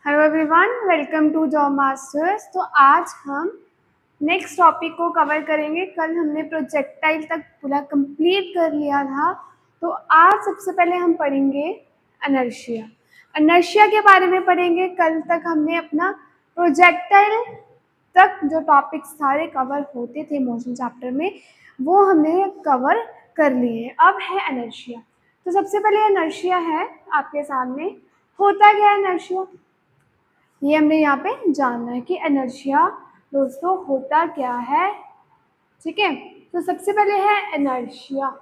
Hello everyone, welcome to Job Masters. तो आज हम नेक्स्ट टॉपिक को कवर करेंगे। कल हमने प्रोजेक्टाइल तक पूरा कंप्लीट कर लिया था, तो आज सबसे पहले हम पढ़ेंगे इनर्शिया। इनर्शिया के बारे में पढ़ेंगे। कल तक हमने अपना प्रोजेक्टाइल तक जो टॉपिक्स सारे कवर होते थे मोशन चैप्टर में, वो हमने कवर कर लिए। अब है इनर्शिया। तो सबसे पहले इनर्शिया है आपके सामने। होता क्या है इनर्शिया, ये हमने यहाँ पे जानना है कि इनर्शिया दोस्तों होता क्या है। ठीक है, तो सबसे पहले है इनर्शिया।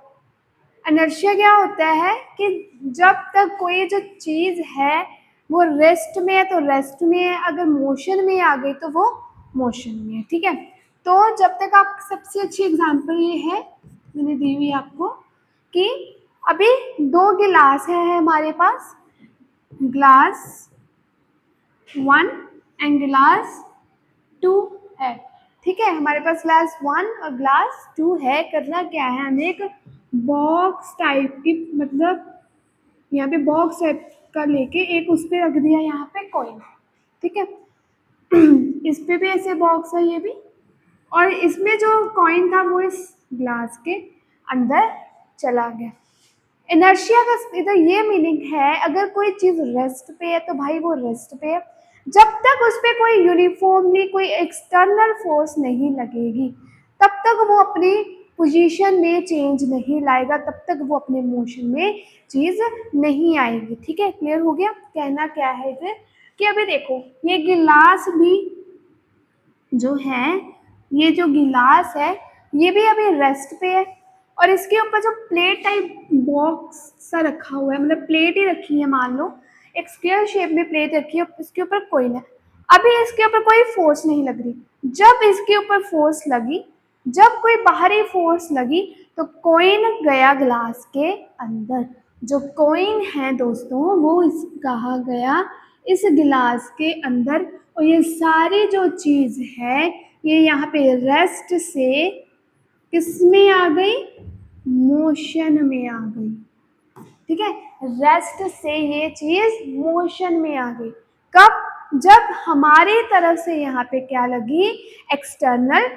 इनर्शिया क्या होता है कि जब तक कोई जो चीज़ है वो रेस्ट में है तो रेस्ट में है, अगर मोशन में आ गई तो वो मोशन में है। ठीक है, तो जब तक आप सबसे अच्छी एग्जांपल ये है मैंने दी हुई आपको कि अभी दो गिलास है हमारे पास, ग्लास 1 एंड ग्लास 2 है। ठीक है, हमारे पास ग्लास 1 और ग्लास 2 है। करना क्या है, हमें एक बॉक्स टाइप की, मतलब यहाँ पे बॉक्स टाइप का लेके एक उस पर रख दिया यहाँ पे कॉइन। ठीक है, इस पे भी ऐसे बॉक्स है ये भी, और इसमें जो कॉइन था वो इस ग्लास के अंदर चला गया। इनर्शिया का इधर ये मीनिंग है, अगर कोई चीज़ रेस्ट पे है तो भाई वो रेस्ट पे है। जब तक उस पर कोई यूनिफॉर्मली कोई एक्सटर्नल फोर्स नहीं लगेगी तब तक वो अपनी पोजीशन में चेंज नहीं लाएगा, तब तक वो अपने मोशन में चीज़ नहीं आएगी। ठीक है, क्लियर हो गया। कहना क्या है इधर कि अभी देखो ये गिलास भी जो है, ये जो गिलास है ये भी अभी रेस्ट पे है, और इसके ऊपर जो प्लेट टाइप बॉक्स सा रखा हुआ है, मतलब प्लेट ही रखी है, मान लो एक स्क्वायर शेप में प्लेट रखी है, इसके ऊपर कोई है। अभी इसके ऊपर कोई फोर्स नहीं लग रही। जब इसके ऊपर फोर्स लगी, जब कोई बाहरी फोर्स लगी तो कॉइन गया ग्लास के अंदर। जो कॉइन है दोस्तों वो कहा गया इस गिलास के अंदर, और ये सारी जो चीज़ है ये यहाँ पे रेस्ट से किस में आ गई, मोशन में आ गई। ठीक है, रेस्ट से ये चीज मोशन में आ गई। कब, जब हमारी तरफ से यहाँ पे क्या लगी, एक्सटर्नल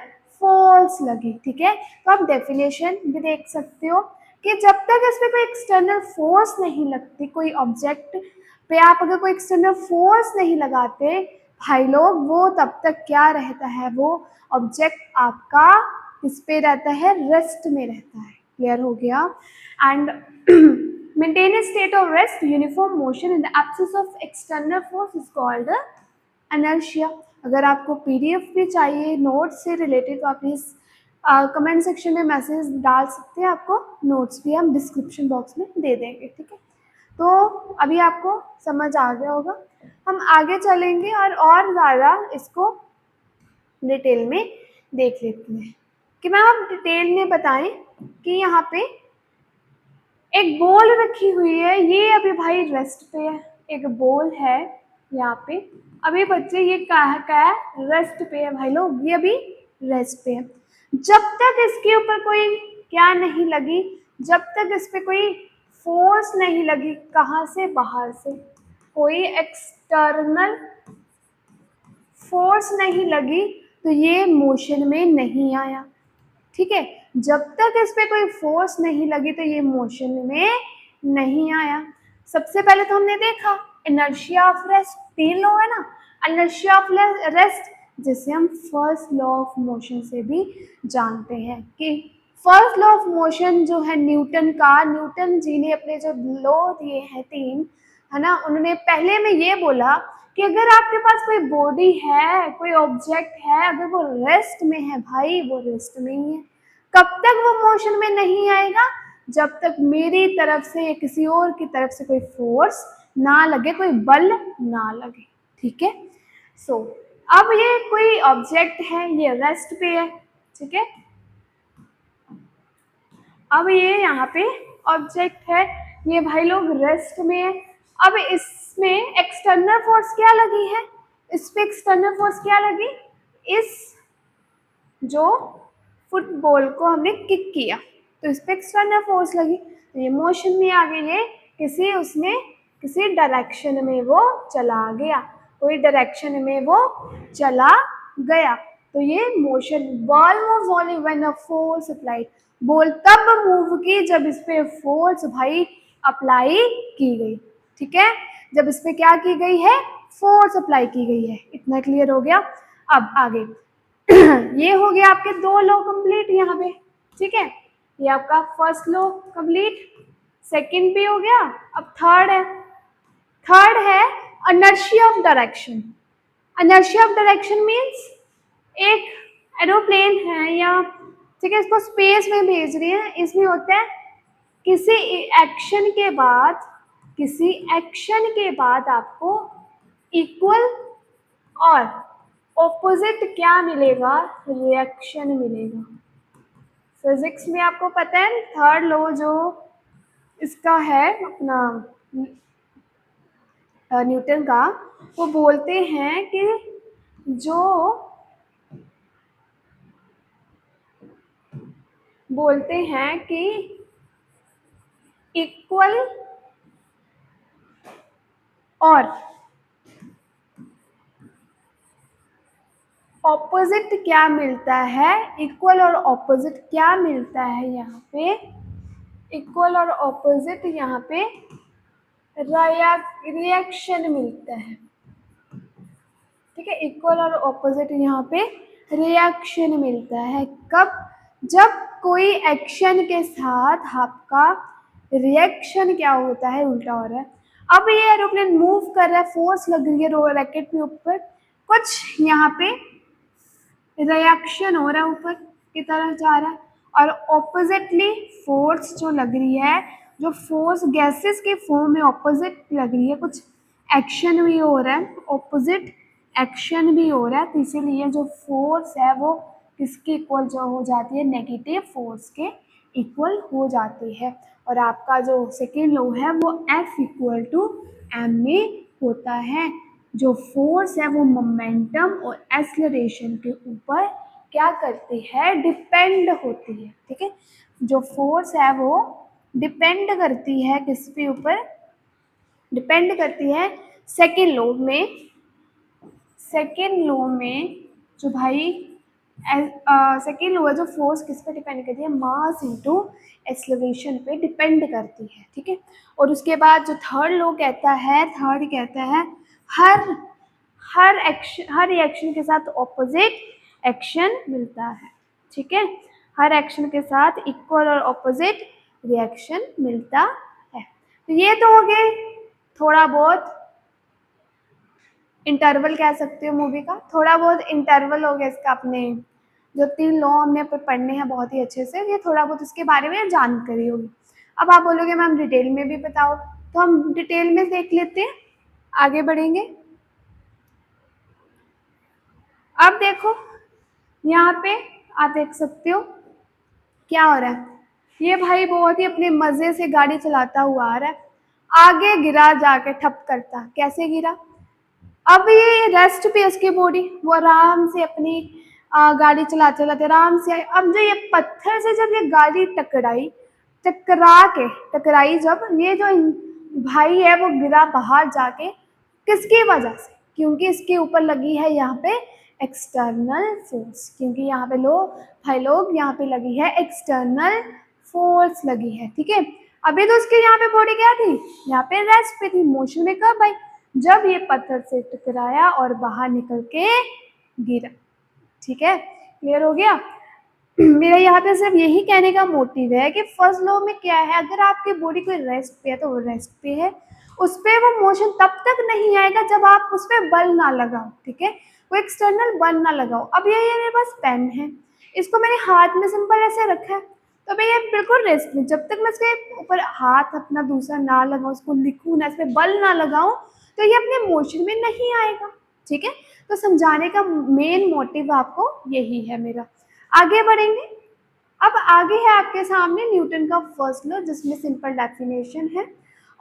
फोर्स लगी। ठीक है, तो आप डेफिनेशन भी देख सकते हो कि जब तक इस पे कोई एक्सटर्नल फोर्स नहीं लगती, कोई ऑब्जेक्ट पे आप अगर कोई एक्सटर्नल फोर्स नहीं लगाते भाई लोग, वो तब तक क्या रहता है, वो ऑब्जेक्ट आपका किस पे रहता है, रेस्ट में रहता है। क्लियर हो गया। And maintain a state of rest, uniform motion in the absence of external force is called inertia। अगर आपको पीडीएफ भी चाहिए नोट्स से रिलेटेड तो आप प्लीज़ कमेंट सेक्शन में मैसेज डाल सकते हैं, आपको नोट्स भी हम डिस्क्रिप्शन बॉक्स में दे देंगे। ठीक है, तो अभी आपको समझ आ गया होगा। हम आगे चलेंगे और ज़्यादा इसको डिटेल में देख लेते हैं कि मैम आप डिटेल में बताएं कि यहाँ पे एक बॉल रखी हुई है, ये अभी भाई रेस्ट पे है। एक बॉल है यहाँ पे, अभी बच्चे ये क्या है, रेस्ट पे है भाई लोग, ये अभी रेस्ट पे है। जब तक इसके ऊपर कोई क्या नहीं लगी, जब तक इस पे कोई फोर्स नहीं लगी, कहाँ से, बाहर से कोई एक्सटर्नल फोर्स नहीं लगी, तो ये मोशन में नहीं आया। ठीक है, जब तक इस पे कोई फोर्स नहीं लगी तो ये मोशन में नहीं आया। सबसे पहले तो हमने देखा इनर्शिया ऑफ रेस्ट, 3 लॉ है ना, इनर्शिया ऑफ रेस्ट, जिसे हम फर्स्ट लॉ ऑफ मोशन से भी जानते हैं कि फर्स्ट लॉ ऑफ मोशन जो है न्यूटन का, न्यूटन जी ने अपने जो लॉ दिए हैं 3, है ना, उन्होंने पहले में ये बोला कि अगर आपके पास कोई बॉडी है, कोई ऑब्जेक्ट है, अगर वो रेस्ट में है भाई, वो रेस्ट में ही है। कब तक वो मोशन में नहीं आएगा, जब तक मेरी तरफ से या किसी और की तरफ से कोई फोर्स ना लगे, कोई बल ना लगे। ठीक है, सो अब ये कोई ऑब्जेक्ट है, ये रेस्ट पे है। ठीक है, अब ये यहाँ पे ऑब्जेक्ट है, ये भाई लोग रेस्ट में है। अब इसमें एक्सटर्नल फोर्स क्या लगी है, इस पे एक्सटर्नल फोर्स क्या लगी, इस जो फुटबॉल को हमने किक किया तो इस पे एक्सटर्नल फोर्स लगी, तो ये मोशन में आ गई, ये किसी उसने किसी डायरेक्शन में वो चला गया। कोई डायरेक्शन में वो चला गया। तो ये motion, ball moves only when a force applied, ball तब मूव की जब इस पे फोर्स भाई अप्लाई की गई, ठीक है, जब इस पे क्या की गई है, फोर्स अप्लाई की गई है। इतना क्लियर हो गया। अब आगे ये हो गया आपके दो लॉ कंप्लीट यहाँ पे, ठीक है, ये आपका फर्स्ट लॉ कंप्लीट, सेकंड भी हो गया। अब थर्ड है, थर्ड है inertia of direction. Inertia of direction means एक एरोप्लेन है या, ठीक है, इसको स्पेस में भेज रही है, इसमें होता है किसी एक्शन के बाद, किसी एक्शन के बाद आपको इक्वल और ऑपोजिट क्या मिलेगा, रिएक्शन मिलेगा। फिजिक्स में आपको पता है थर्ड लॉ जो इसका है अपना न्यूटन का, वो बोलते हैं कि जो बोलते हैं कि इक्वल और ऑपोजिट क्या मिलता है, इक्वल और ऑपोजिट क्या मिलता है यहाँ पे, इक्वल और ऑपोजिट यहाँ पे रिएक्शन मिलता है, ठीक है, इक्वल और ऑपोजिट यहाँ पे रिएक्शन मिलता है। कब, जब कोई एक्शन के साथ आपका रिएक्शन क्या होता है, उल्टा हो रहा है। अब ये एरोप्लेन मूव कर रहा है, फोर्स लग रही है रॉकेट के ऊपर, कुछ यहाँ पे रिएक्शन हो रहा है, ऊपर की तरफ जा रहा है, और ऑपोजिटली फोर्स जो लग रही है, जो फोर्स गैसेस के फॉर्म में ऑपोजिट लग रही है, कुछ एक्शन भी हो रहा है, ऑपोजिट एक्शन भी हो रहा है, तो इसीलिए जो फोर्स है वो किसके इक्वल जो हो जाती है, नेगेटिव फोर्स के इक्वल हो जाती है। और आपका जो सेकेंड लॉ है वो F इक्वल टू एम में होता है। जो फोर्स है वो मोमेंटम और एक्सेलरेशन के ऊपर क्या करती है, डिपेंड होती है, ठीक है, जो फोर्स है वो डिपेंड करती है किस पे ऊपर, डिपेंड करती है सेकेंड लॉ में, सेकेंड लॉ में जो भाई सेकेंड लॉ है जो फोर्स किस पे डिपेंड करती है, मास इनटू एक्सेलरेशन पे डिपेंड करती है, ठीक है। और उसके बाद जो थर्ड लॉ कहता है, थर्ड कहता है हर हर रिएक्शन के साथ ऑपोजिट एक्शन मिलता है, ठीक है, हर एक्शन के साथ इक्वल और ऑपोजिट रिएक्शन मिलता है। तो ये तो हो गए थोड़ा बहुत इंटरवल कह सकते हो मूवी का, थोड़ा बहुत इंटरवल हो गया इसका, अपने जो 3 लॉ हमने पढ़ने हैं बहुत ही अच्छे से, ये थोड़ा बहुत इसके बारे में जानकारी होगी। अब आप बोलोगे मैम डिटेल में भी बताओ, तो हम डिटेल में देख लेते हैं, आगे बढ़ेंगे। अब देखो यहाँ पे आप देख सकते हो क्या हो रहा है, ये भाई बहुत ही अपने मजे से गाड़ी चलाता हुआ आ रहा है, आगे गिरा जाके ठप करता, कैसे गिरा, अब ये रेस्ट पे उसकी बॉडी, वो आराम से अपनी गाड़ी चलाते चलाते आराम से आए। अब जो ये पत्थर से जब ये गाड़ी टकराई, टकराई जब, ये जो भाई है वो गिरा बाहर जाके, किसकी वजह से, क्योंकि इसके ऊपर लगी है यहाँ पे एक्सटर्नल फोर्स, क्योंकि यहाँ पे भाई लोग यहाँ पे लगी है एक्सटर्नल फोर्स लगी है, ठीक है। अभी तो उसके यहाँ पे बॉडी क्या थी, यहाँ पे रेस्ट पे थी, मोशन में कब भाई, जब ये पत्थर से टकराया और बाहर निकल के गिरा, ठीक है, क्लियर हो गया। मेरा यहाँ पे सिर्फ यही कहने का मोटिव है कि फर्स्ट लॉ में क्या है, अगर आपकी बॉडी कोई रेस्ट पे है तो वो रेस्ट पे है, उस पर वो मोशन तब तक नहीं आएगा जब आप उस पर बल ना लगाओ, ठीक है, वो एक्सटर्नल बल ना लगाओ। अब ये मेरे पास पेन है, इसको मैंने हाथ में सिंपल ऐसे रखा है, तो मैं ये बिल्कुल रेस्ट में, जब तक मैं इसके ऊपर हाथ अपना दूसरा ना लगाऊं, उसको लिखूं ना, इस पर बल ना लगाऊं, तो ये अपने मोशन में नहीं आएगा, ठीक है। तो समझाने का मेन मोटिव आपको यही है मेरा। आगे बढ़ेंगे। अब आगे है आपके सामने न्यूटन का फर्स्ट लॉ, जिसमें सिंपल डेफिनेशन है,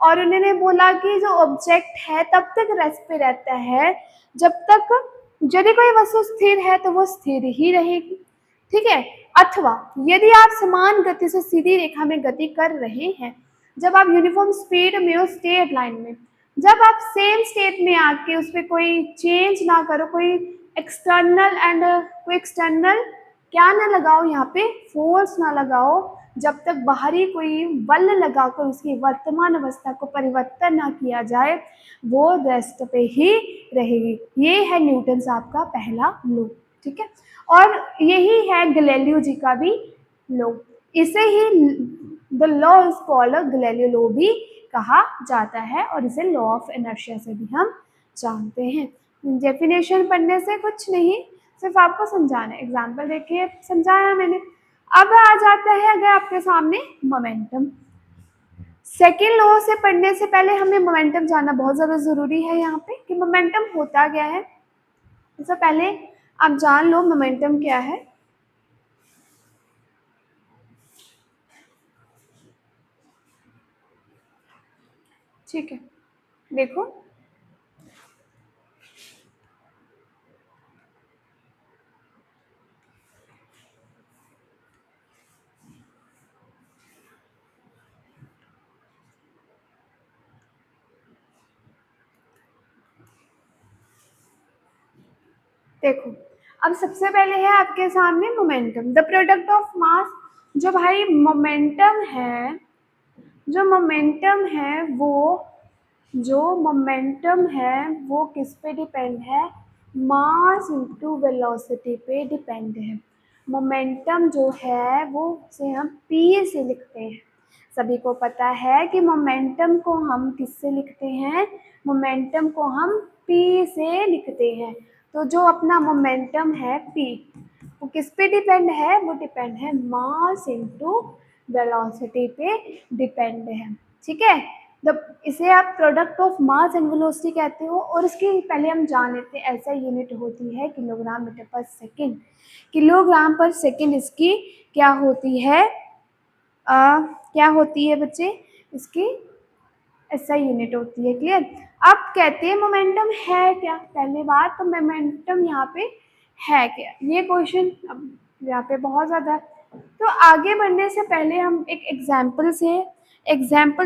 और उन्होंने बोला कि जो ऑब्जेक्ट है तब तक रेस्ट पे रहता है जब तक, यदि कोई वस्तु स्थिर है तो वो स्थिर ही रहेगी, ठीक है, अथवा यदि आप समान गति से सीधी रेखा में गति कर रहे हैं, जब आप यूनिफॉर्म स्पीड में हो स्ट्रेट लाइन में, जब आप सेम स्टेट में आके उस पर कोई चेंज ना करो, कोई एक्सटर्नल क्या ना लगाओ, यहाँ पे फोर्स ना लगाओ, जब तक बाहरी कोई बल लगाकर उसकी वर्तमान अवस्था को परिवर्तन ना किया जाए, वो रेस्ट पे ही रहेगी। ये है न्यूटन साहब का पहला लॉ, ठीक है। और यही है गैलीलियो जी का भी लॉ, इसे ही the law is called Galileo law भी कहा जाता है, और इसे लॉ ऑफ इनर्शिया से भी हम जानते हैं। डेफिनेशन पढ़ने से कुछ नहीं, सिर्फ आपको समझाना है। एग्जाम्पल देखिए, समझाया मैंने। अब आ जाता है अगर आपके सामने मोमेंटम। सेकेंड लॉ से पढ़ने से पहले हमें मोमेंटम जानना बहुत ज़्यादा ज़रूरी है यहाँ पे कि मोमेंटम होता क्या है। सबसे पहले आप जान लो मोमेंटम क्या है। ठीक है, देखो देखो अब सबसे पहले है आपके सामने momentum, the product of mass. जो भाई मोमेंटम है, जो मोमेंटम है वो जो मोमेंटम है वो किस पे डिपेंड है? मास इंटू वेलोसिटी पे डिपेंड है। मोमेंटम जो है वो से हम पी से लिखते हैं। सभी को पता है कि मोमेंटम को हम किससे लिखते हैं? मोमेंटम को हम पी से लिखते हैं। तो जो अपना मोमेंटम है पी, वो किस पे डिपेंड है? वो डिपेंड है मास इंटू वेलोसिटी पे डिपेंड है, ठीक है। इसे आप product of mass and velocity कहते हो। और इसकी पहले हम जान लेते हैं, ऐसा यूनिट होती है किलोग्राम मीटर पर सेकेंड। किलोग्राम पर सेकेंड इसकी क्या होती है? क्या होती है बच्चे? इसकी ऐसा यूनिट होती है, क्लियर। अब कहते हैं मोमेंटम है क्या? पहली बात तो मोमेंटम यहाँ पे है क्या, ये क्वेश्चन अब यहाँ पे बहुत ज़्यादा है। तो आगे बढ़ने से पहले हम एक एग्जाम्पल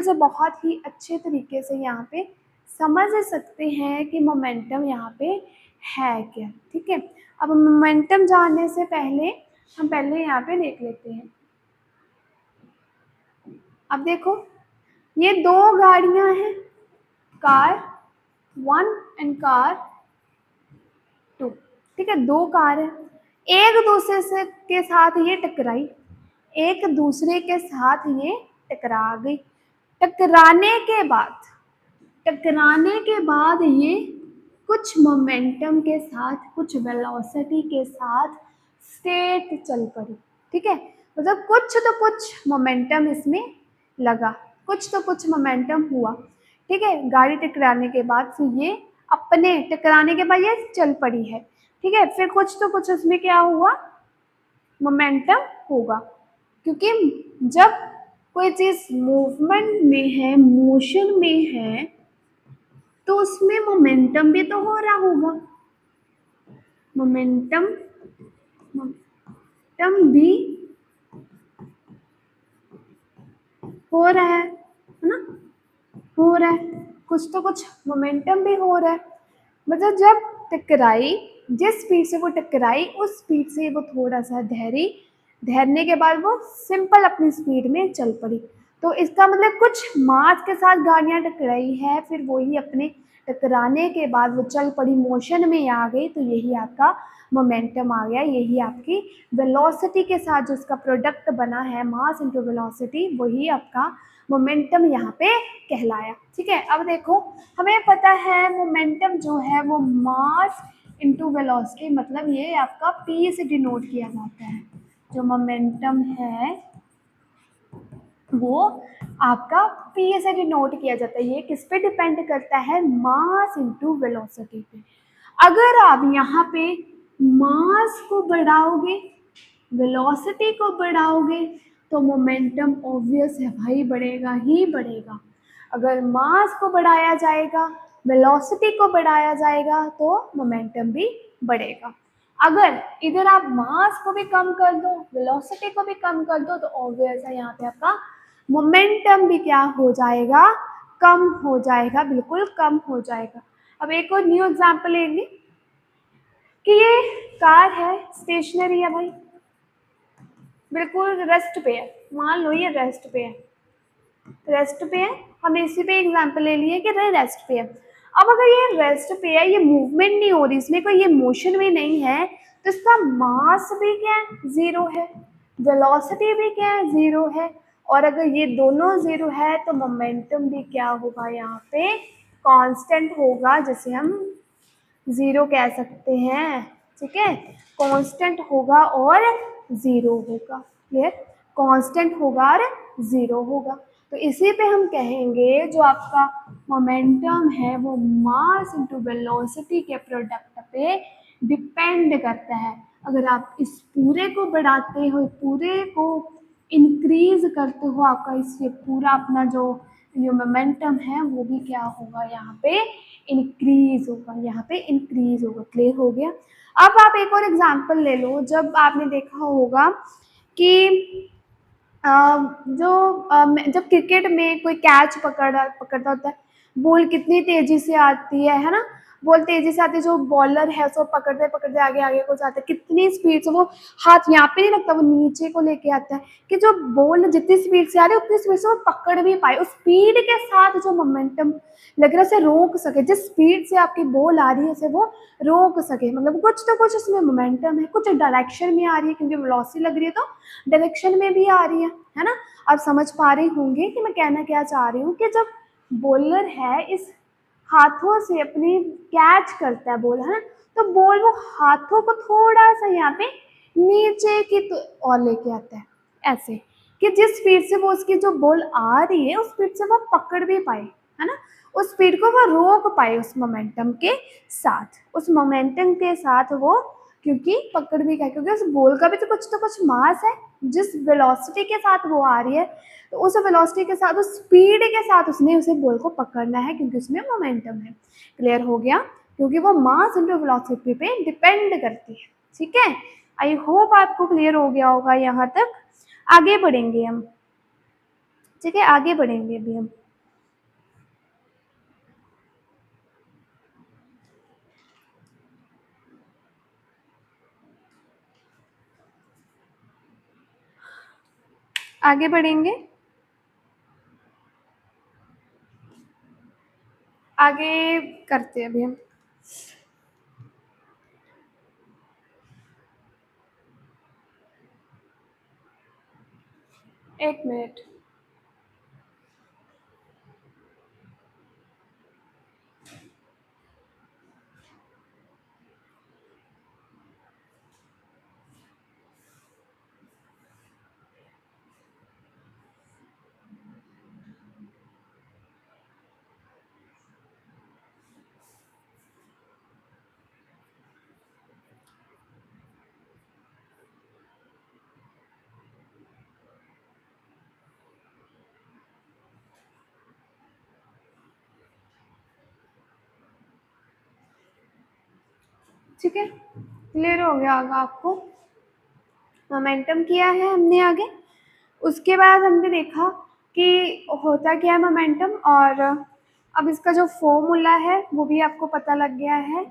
से बहुत ही अच्छे तरीके से यहाँ पे समझ सकते हैं कि मोमेंटम यहाँ पे है क्या, ठीक है। अब मोमेंटम जानने से पहले हम पहले यहाँ पे देख लेते हैं। अब देखो, ये दो गाड़ियां हैं, कार 1 एंड कार 2, ठीक है। दो कार है, एक दूसरे से के साथ ये टकराई, एक दूसरे के साथ ये टकरा गई। टकराने के बाद टकराने के बाद ये कुछ मोमेंटम के साथ, कुछ वेलोसिटी के साथ स्ट्रेट चल पड़ी, ठीक है। मतलब कुछ तो कुछ मोमेंटम इसमें लगा, कुछ तो कुछ मोमेंटम हुआ, ठीक है। गाड़ी टकराने के बाद फिर ये अपने टकराने के बाद ये चल पड़ी है, ठीक है। फिर कुछ तो कुछ उसमें क्या हुआ? मोमेंटम होगा, क्योंकि जब कोई चीज़ मूवमेंट में है, मोशन में है, तो उसमें मोमेंटम भी तो हो रहा होगा। मोमेंटम मोमेंटम भी हो रहा है ना? हो रहा है, कुछ तो कुछ मोमेंटम भी हो रहा है। मतलब जब टकराई, जिस स्पीड से वो टकराई उस स्पीड से वो थोड़ा सा धैर्ने के बाद वो सिंपल अपनी स्पीड में चल पड़ी। तो इसका मतलब कुछ मास के साथ गाड़ियाँ टकराई है, फिर वही अपने टकराने के बाद वो चल पड़ी, मोशन में आ गई, तो यही आपका मोमेंटम आ गया। यही आपकी वेलोसिटी के साथ जो उसका प्रोडक्ट बना है, मास इंटू वेलोसिटी, वही आपका मोमेंटम यहाँ पे कहलाया, ठीक है। अब देखो, हमें पता है मोमेंटम जो है वो मास इंटू वेलोसिटी, मतलब ये आपका पी से डिनोट किया जाता है। जो मोमेंटम है वो आपका पी से डिनोट किया जाता है। ये किस पे डिपेंड करता है? मास इंटू वेलोसिटी पे। अगर आप यहाँ पे मास को बढ़ाओगे, वेलोसिटी को बढ़ाओगे, तो मोमेंटम ऑब्वियस है भाई, बढ़ेगा ही बढ़ेगा। अगर मास को बढ़ाया जाएगा, वेलोसिटी को बढ़ाया जाएगा, तो मोमेंटम भी बढ़ेगा। अगर इधर आप मास को भी कम कर दो, वेलोसिटी को भी कम कर दो, तो ऑब्वियस है यहाँ पे आपका मोमेंटम भी क्या हो जाएगा? कम हो जाएगा, बिल्कुल कम हो जाएगा। अब एक और न्यू एग्जांपल लेंगे कि ये कार है, स्टेशनरी है भाई, बिल्कुल रेस्ट पे है, मान लो ये रेस्ट पे है, रेस्ट पे है, हमने इसी पे एग्जांपल ले लिए कि रेस्ट पे है। अब अगर ये रेस्ट पे है, ये मूवमेंट नहीं हो रही, इसमें कोई ये मोशन भी नहीं है, तो इसका मास भी क्या है, जीरो है, वेलोसिटी भी क्या है, जीरो है, और अगर ये दोनों जीरो है तो मोमेंटम भी क्या होगा, यहाँ पे कांस्टेंट होगा, जिसे हम जीरो कह सकते हैं। ठीक है, कांस्टेंट होगा और जीरो होगा, क्लियर, कांस्टेंट होगा और जीरो होगा। तो इसी पे हम कहेंगे जो आपका मोमेंटम है वो मास इनटू वेलोसिटी के प्रोडक्ट पे डिपेंड करता है। अगर आप इस पूरे को बढ़ाते हो, पूरे को इंक्रीज करते हो, आपका इससे पूरा अपना जो मोमेंटम है वो भी क्या होगा, यहाँ पे इंक्रीज होगा, यहाँ पे इंक्रीज होगा। क्लियर हो गया। अब आप एक और एग्जांपल ले लो, जब आपने देखा होगा कि जब क्रिकेट में कोई कैच पकड़ता होता है, बॉल कितनी तेजी से आती है ना, बॉल तेजी से आती है, जो बॉलर है उसको पकड़ते पकड़ते आगे आगे को जाता है, कितनी स्पीड से वो हाथ यहाँ पे नहीं लगता, वो नीचे को लेके आता है कि जो बॉल जितनी स्पीड से आ रही है उतनी स्पीड से वो पकड़ भी पाए, उस स्पीड के साथ जो मोमेंटम लग रहा है उसे रोक सके, जिस स्पीड से आपकी बॉल आ रही है उसे वो रोक सके, मतलब कुछ तो कुछ उसमें मोमेंटम है, कुछ डायरेक्शन में आ रही है, क्योंकि वेलोसिटी लग रही है तो डायरेक्शन में भी आ रही है ना। आप समझ पा रहे होंगे कि मैं कहना क्या चाह रही हूँ कि जब बॉलर है इस हाथों से अपनी कैच करता है बॉल, है ना, तो बॉल वो हाथों को थोड़ा सा यहाँ पे नीचे की और लेके आता है, ऐसे कि जिस स्पीड से वो उसकी जो बॉल आ रही है उस स्पीड से वो पकड़ भी पाए, है ना, उस स्पीड को वो रोक पाए उस मोमेंटम के साथ, उस मोमेंटम के साथ वो क्योंकि पकड़ भी गए, क्योंकि उस बॉल का भी तो कुछ मास है, जिस वेलोसिटी के साथ वो आ रही है तो उस वेलोसिटी के साथ, उस स्पीड के साथ उसने उसे बॉल को पकड़ना है, क्योंकि उसमें मोमेंटम है। क्लियर हो गया, क्योंकि वो मास इनटू वेलोसिटी पे डिपेंड करती है। ठीक है, आई होप आपको क्लियर हो गया होगा यहाँ तक। आगे बढ़ेंगे हम, ठीक है, आगे बढ़ेंगे अभी हम। आगे बढ़ेंगे, आगे करते हैं अभी हम। एक मिनट, ठीक है, क्लियर हो गया होगा आपको। मोमेंटम किया है हमने आगे, उसके बाद हमने देखा कि होता क्या है मोमेंटम, और अब इसका जो फॉर्मूला है वो भी आपको पता लग गया है,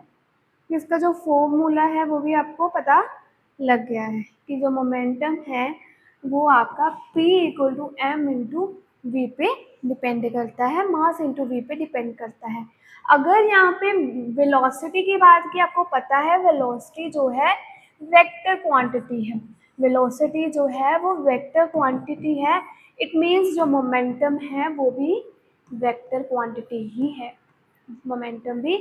इसका जो फॉर्मूला है वो भी आपको पता लग गया है कि जो मोमेंटम है वो आपका P equal to m into v पे डिपेंड करता है, मास इंटू वी पे डिपेंड करता है। अगर यहाँ पे वेलोसिटी की बात की, आपको पता है वेलोसिटी जो है वेक्टर क्वांटिटी है, वेलोसिटी जो है वो वेक्टर क्वांटिटी है, इट मीन्स जो मोमेंटम है वो भी वेक्टर क्वांटिटी ही है, मोमेंटम भी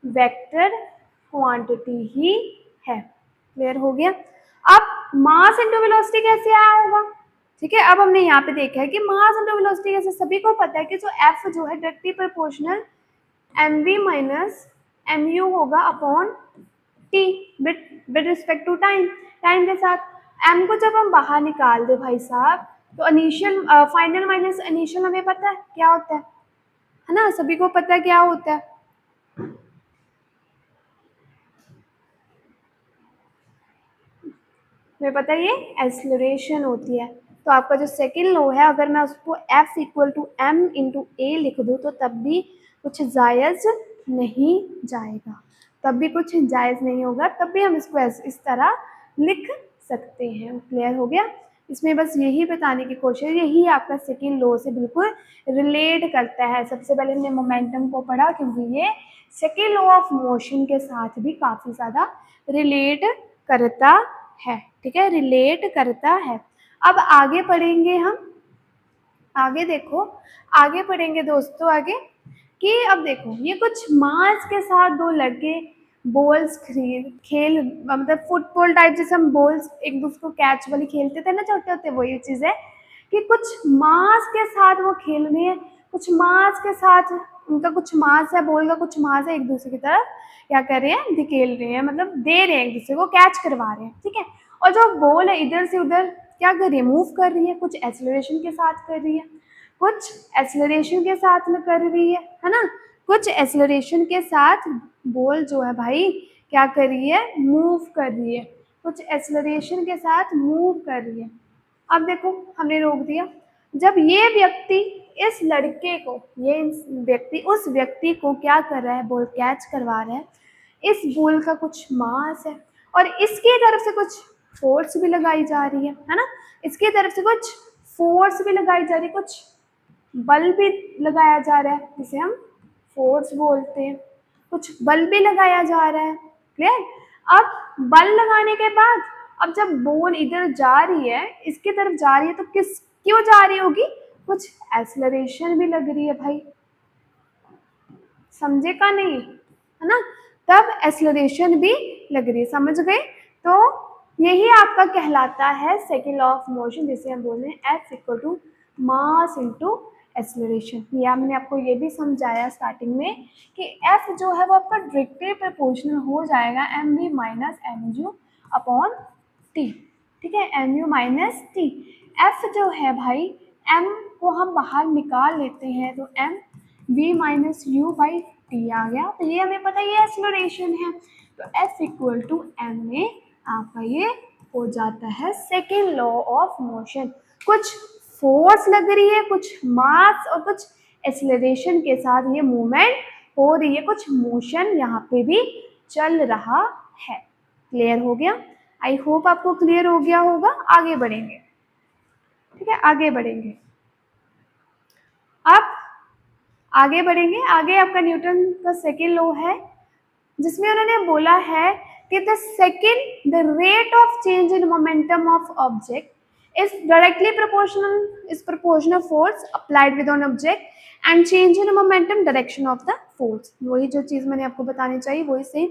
वेक्टर क्वांटिटी ही है। क्लियर हो गया। अब मास इंटू वेलोसिटी कैसे आया होगा, ठीक है, अब हमने यहाँ पे देखा है कि मास इंटू वेलोसिटी कैसे, सभी को पता है कि जो एफ जो है directly proportional M V minus M U होगा upon T, with respect to time, time के साथ। एम को जब हम बाहर निकाल दे भाई साहब, तो इनिशियल फाइनल माइनस इनिशियल हमें पता है क्या होता है ना, सभी को पता है क्या होता है। तुम्हें पता है ये एक्सेलरेशन होती है, तो आपका जो सेकेंड लॉ है, अगर मैं उसको F equal to M into A लिख दूँ तो तब भी कुछ जायज़ नहीं जाएगा, तब भी कुछ जायज़ नहीं होगा, तब भी हम इसको इस तरह लिख सकते हैं। क्लियर हो गया? इसमें बस यही बताने की कोशिश, यही आपका सेकेंड लॉ से बिल्कुल रिलेट करता है। सबसे पहले हमने मोमेंटम को पढ़ा क्योंकि ये सेकेंड लॉ ऑफ मोशन के साथ भी काफ़ी ज़्यादा रिलेट करता है। ठीक है, रिलेट करता है। अब आगे पढ़ेंगे हम, आगे देखो, आगे पढ़ेंगे दोस्तों आगे कि अब देखो ये कुछ मास के साथ दो लड़के बॉल्स खेल मतलब फुटबॉल टाइप, जैसे हम बॉल्स एक दूसरे को कैच वाली खेलते थे ना छोटे होते, वो ये चीज़ है कि कुछ मास के साथ वो खेल रहे हैं, कुछ मास के साथ उनका कुछ मास है, बॉल का कुछ मास है, एक दूसरे की तरफ क्या कर रहे हैं, धकेल रहे हैं, मतलब दे रहे हैं, एक दूसरे को कैच करवा रहे हैं। ठीक है, और जो बॉल है इधर से उधर क्या कर रही है, मूव कर रही है, कुछ एक्सेलरेशन के साथ कर रही है, कुछ एक्सेलरेशन के साथ कर रही है ना, कुछ एक्सेलरेशन के साथ बॉल जो है भाई क्या कर रही है, मूव कर रही है, कुछ एक्सेलरेशन के साथ मूव कर रही है। अब देखो हमने रोक दिया, जब ये व्यक्ति इस लड़के को, ये व्यक्ति उस व्यक्ति को क्या कर रहा है, बॉल कैच करवा रहा है, इस बॉल का कुछ मास है और इसकी तरफ से कुछ फोर्स भी लगाई जा रही है ना, इसकी तरफ से कुछ फोर्स भी लगाई जा रही है, कुछ बल भी लगाया जा रहा है जिसे हम फोर्स बोलते हैं, कुछ बल भी लगाया जा रहा है। क्लियर? अब बल लगाने के बाद अब जब बॉल इधर जा रही है, इसकी तरफ जा रही है, तो किस क्यों जा रही होगी, कुछ एक्सेलरेशन भी लग रही है भाई, समझे का नहीं, है ना, तब एक्सेलरेशन भी लग रही है, समझ गए? तो यही आपका कहलाता है सेकेंड लॉ ऑफ मोशन, जिसे हम बोल रहे हैं F equal to mass into acceleration. या मैंने आपको ये भी समझाया स्टार्टिंग में कि F जो है वो आपका डायरेक्टली प्रोपोर्शनल हो जाएगा mv minus mg upon t। ठीक है, mu माइनस t। F जो है भाई, m को हम बाहर निकाल लेते हैं तो m v minus U by T आ गया, तो ये हमें पता है ये एक्सेलरेशन है, तो F इक्वल टू m में आपका ये हो जाता है सेकेंड लॉ ऑफ मोशन। कुछ फोर्स लग रही है, कुछ मास और कुछ एक्सेलरेशन के साथ ये मूवमेंट हो रही है, कुछ मोशन यहाँ पे भी चल रहा है। क्लियर हो गया? आई होप आपको क्लियर हो गया होगा। आगे बढ़ेंगे। ठीक है, आगे बढ़ेंगे। अब आगे बढ़ेंगे, आगे आपका न्यूटन का सेकेंड लॉ है जिसमें उन्होंने बोला है कि the rate of change in momentum of object is directly proportional force applied with an object and change in momentum direction of the force। वही जो चीज़ मैंने आपको बतानी चाहिए वही सेम,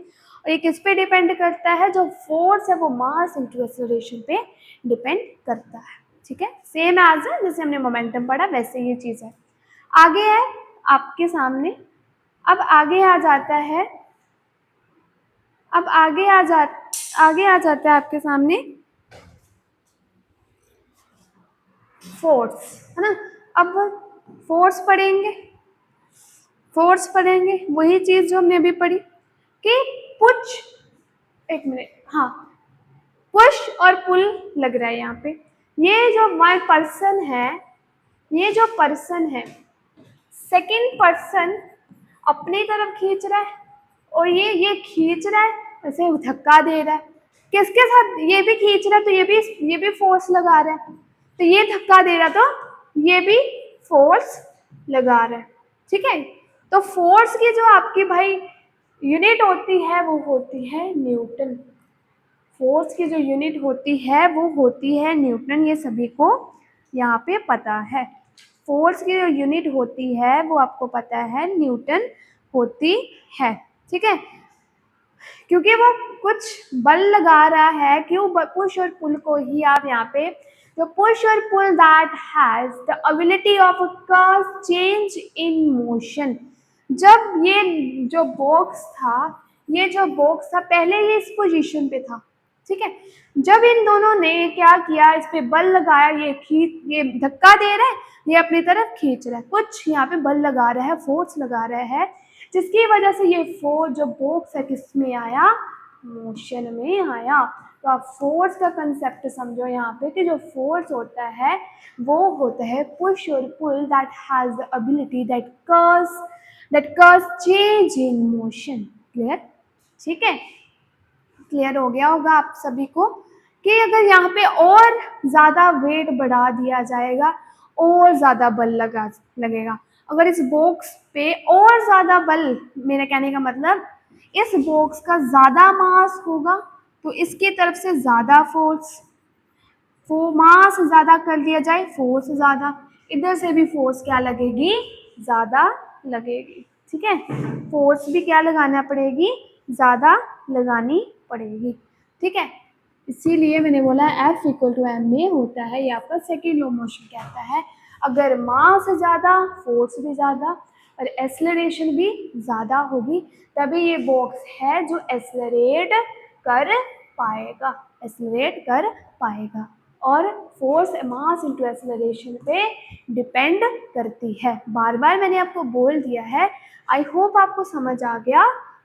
और ये किस पे डिपेंड करता है, जो फोर्स है वो मास इंटू एक्सेलरेशन पे डिपेंड करता है। ठीक है, सेम एज जैसे हमने मोमेंटम पढ़ा वैसे ये चीज़ है। आगे है आपके सामने, अब आगे आ जाता है, अब आगे आ जाता है आपके सामने फोर्स, है ना। अब फोर्स पढ़ेंगे, फोर्स पढ़ेंगे वही चीज जो हमने अभी पढ़ी कि पुश, एक मिनट, हाँ, पुश और पुल लग रहा है यहाँ पे। ये जो वन पर्सन है, ये जो पर्सन है, सेकंड पर्सन अपनी तरफ खींच रहा है और ये खींच रहा है, ऐसे धक्का दे रहा है, किसके साथ, ये भी खींच रहा है तो ये भी फोर्स लगा रहा है, तो ये धक्का दे रहा तो ये भी फोर्स लगा रहा है। ठीक है, तो फोर्स की जो आपकी भाई यूनिट होती है वो होती है न्यूटन। फोर्स की जो यूनिट होती है वो होती है न्यूटन, ये सभी को यहाँ पे पता है। फोर्स की जो यूनिट होती है वो आपको पता है न्यूटन होती है। ठीक है, क्योंकि वो कुछ बल लगा रहा है, क्यों, पुश और पुल को ही आप यहाँ पे, जो पुश और pull that has the ability of a change in motion. जब ये जो बॉक्स था, ये जो बॉक्स था पहले ये इस पोजीशन पे था, ठीक है, जब इन दोनों ने क्या किया, इस पे बल लगाया, ये धक्का दे रहा है, ये अपनी तरफ खींच रहा है, कुछ यहाँ पे बल लगा रहा है, फोर्स लगा रहा है, जिसकी वजह से ये फोर्स जो बॉक्स है किस में आया, मोशन में आया। तो आप फोर्स का कंसेप्ट समझो यहाँ पे कि जो फोर्स होता है वो होता है पुश और pull that has the ability that cause change in motion. Clear? ठीक है, क्लियर हो गया होगा आप सभी को कि अगर यहाँ पे और ज़्यादा वेट बढ़ा दिया जाएगा और ज़्यादा बल लगेगा। अगर इस बॉक्स पे और ज़्यादा बल, मेरे कहने का मतलब इस बॉक्स का ज़्यादा मास होगा तो इसकी तरफ से ज़्यादा फोर्स, मास ज़्यादा कर दिया जाए फोर्स ज़्यादा, इधर से भी फोर्स क्या लगेगी, ज़्यादा लगेगी। ठीक है, फोर्स भी क्या लगाना पड़ेगी, ज़्यादा लगानी पड़ेगी। ठीक है, इसीलिए मैंने बोला F इक्वल टू एम में होता है, ये आपका सेकेंड लॉ मोशन कहता है अगर मास ज़्यादा फोर्स भी ज़्यादा और एक्सेलरेशन भी ज़्यादा होगी तभी ये बॉक्स है जो एक्सेलरेट कर पाएगा और फोर्स मास इंटू एक्सेलरेशन पे डिपेंड करती है। बार बार मैंने आपको बोल दिया है, आई होप आपको समझ आ गया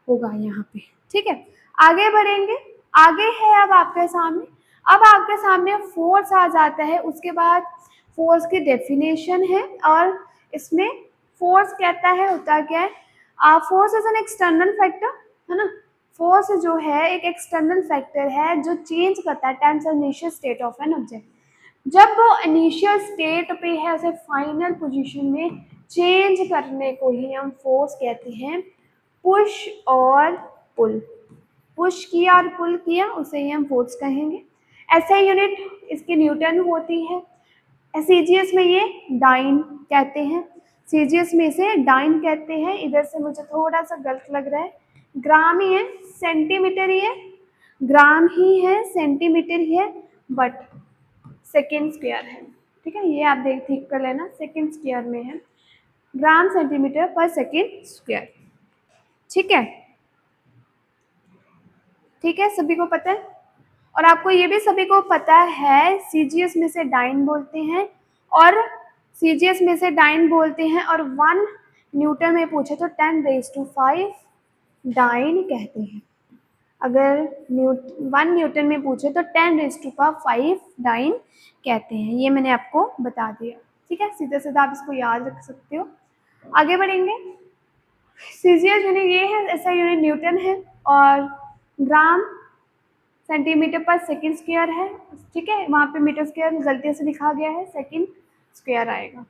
होगा यहाँ पे। ठीक है, आगे बढ़ेंगे। आगे है अब आपके सामने फोर्स आ जाता है, उसके बाद फोर्स की डेफिनेशन है और इसमें फोर्स कहता है होता क्या है, force is an external factor, है ना। फोर्स जो है एक एक्सटर्नल फैक्टर है जो चेंज करता है times initial state of an object. जब वो इनिशियल स्टेट पे है उसे फाइनल पोजीशन में चेंज करने को ही हम फोर्स कहते हैं पुश और पुल। पुश किया और पुल किया उसे ही हम फोर्स कहेंगे। ऐसे यूनिट इसकी न्यूटन होती है। सीजीएस में ये डाइन कहते हैं, सीजीएस में इसे डाइन कहते हैं। इधर से मुझे थोड़ा सा गलत लग रहा है, ग्राम ही है, सेंटीमीटर ही है, ग्राम ही है, सेंटीमीटर ही है, बट सेकेंड स्क्वायर है। ठीक है, ये आप ठीक कर लेना, सेकेंड स्क्वायर में है, ग्राम सेंटीमीटर पर सेकेंड स्क्वायर। ठीक है, ठीक है, सभी को पता है। और आपको ये भी सभी को पता है सीजीएस में से डाइन बोलते हैं और सीजीएस में से डाइन बोलते हैं और 1 न्यूटन में पूछे तो 10⁵ डाइन कहते हैं। अगर 1 न्यूटन में पूछे तो 10⁵ डाइन कहते हैं। ये मैंने आपको बता दिया। ठीक है, सीधा सीधा आप इसको याद रख सकते हो। आगे बढ़ेंगे। सीजीएस यूनिट ये है, ऐसा यूनिट न्यूटन है और ग्राम सेंटीमीटर पर सेकेंड स्क्वायर है। ठीक है, वहाँ पे मीटर स्क्वायर गलती से लिखा गया है, सेकेंड स्क्वायर आएगा।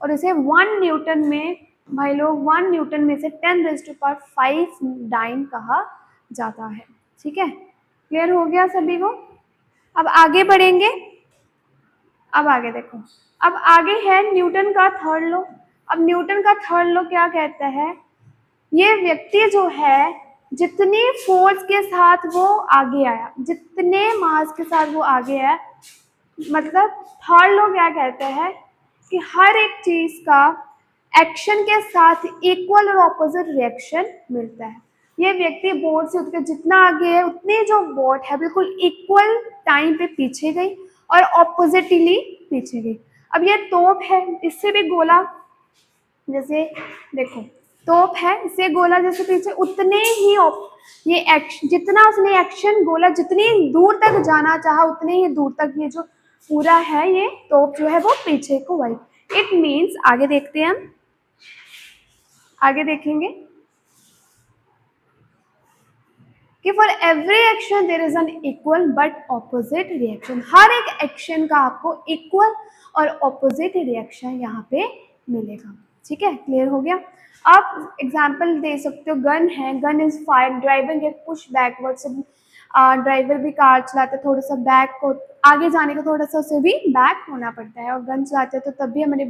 और इसे 1 न्यूटन में, भाई लोग 1 न्यूटन में से 10⁵ डाइन कहा जाता है। ठीक है, क्लियर हो गया सभी को। अब आगे बढ़ेंगे। अब आगे देखो, अब आगे है न्यूटन का थर्ड लॉ। अब न्यूटन का थर्ड लॉ क्या कहता है, ये व्यक्ति जो है जितनी फोर्स के साथ वो आगे आया, जितने मास के साथ वो आगे आया, मतलब थर्ड लॉ क्या कहता है कि हर एक चीज का एक्शन के साथ इक्वल और ऑपोजिट रिएक्शन मिलता है। ये व्यक्ति बोर्ड से उठकर जितना आगे है उतनी जो बोट है बिल्कुल इक्वल टाइम पे पीछे गई और ऑपोजिटली पीछे गई। अब ये तोप है, इससे भी गोला, जैसे देखो तोप है, इससे गोला जैसे पीछे, उतने ही ये एक्शन, जितना उसने एक्शन गोला जितनी दूर तक जाना चाहा उतने ही दूर तक ये जो पूरा है ये तोप जो है वो पीछे को वही। इट मीन्स, आगे देखते हैं हम, आगे देखेंगे कि for every action there is an equal but opposite reaction. हर एक एक्शन का आपको इक्वल और ऑपोजिट रिएक्शन यहाँ पे मिलेगा। ठीक है, क्लियर हो गया। आप एग्जाम्पल दे सकते हो, गन है, gun is fire, driver get push backward से, ड्राइवर भी कार चलाते थोड़ा सा बैक को आगे जाने को थोड़ा सा उसे भी बैक होना पड़ता है, और गन चलाते तो तब भी हमारे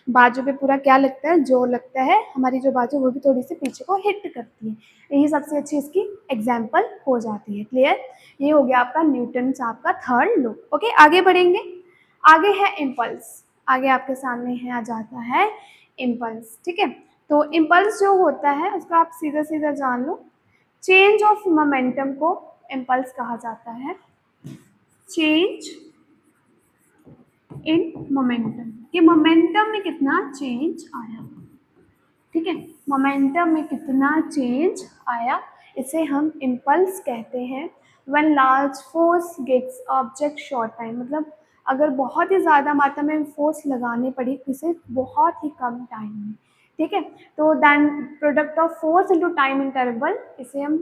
बाजू पे पूरा क्या लगता है, जोर लगता है, हमारी जो बाजू वो भी थोड़ी सी पीछे को हिट करती है। यही सबसे अच्छी इसकी एग्जाम्पल हो जाती है। क्लियर, ये हो गया आपका न्यूटन साहब का थर्ड लॉ। ओके, आगे बढ़ेंगे। आगे है इम्पल्स, आगे आपके सामने है आ जाता है इम्पल्स। ठीक है, तो इम्पल्स जो होता है उसका आप सीधा सीधा जान लो, चेंज ऑफ मोमेंटम को इम्पल्स कहा जाता है। चेंज इन मोमेंटम, कि मोमेंटम में कितना चेंज आया। ठीक है, मोमेंटम में कितना चेंज आया, इसे हम इम्पल्स कहते हैं। When large force gets object short time, मतलब अगर बहुत ही ज़्यादा मात्रा में फोर्स लगानी पड़ी किसी बहुत ही कम टाइम में, ठीक है। तो then product of force into time interval, इसे हम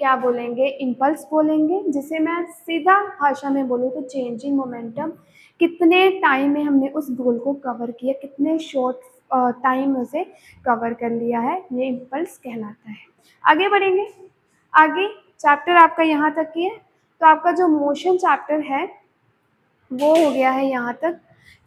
क्या बोलेंगे, इम्पल्स बोलेंगे। जिसे मैं सीधा भाषा में बोलूँ तो चेंजिंग मोमेंटम, कितने टाइम में हमने उस गोल को कवर किया, कितने शॉर्ट टाइम में उसे कवर कर लिया है, ये इम्पल्स कहलाता है। आगे बढ़ेंगे। आगे चैप्टर आपका यहाँ तक ही है, तो आपका जो मोशन चैप्टर है वो हो गया है यहाँ तक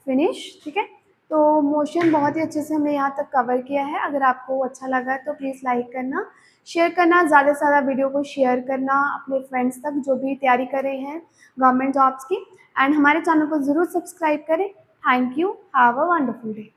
फिनिश, ठीक है। तो मोशन बहुत ही अच्छे से हमने यहाँ तक कवर किया है। अगर आपको अच्छा लगा तो प्लीज़ लाइक करना, शेयर करना, ज़्यादा से ज़्यादा वीडियो को शेयर करना अपने फ्रेंड्स तक जो भी तैयारी कर रहे हैं गवर्नमेंट जॉब्स की, एंड हमारे चैनल को ज़रूर सब्सक्राइब करें। Thank you, have a wonderful day.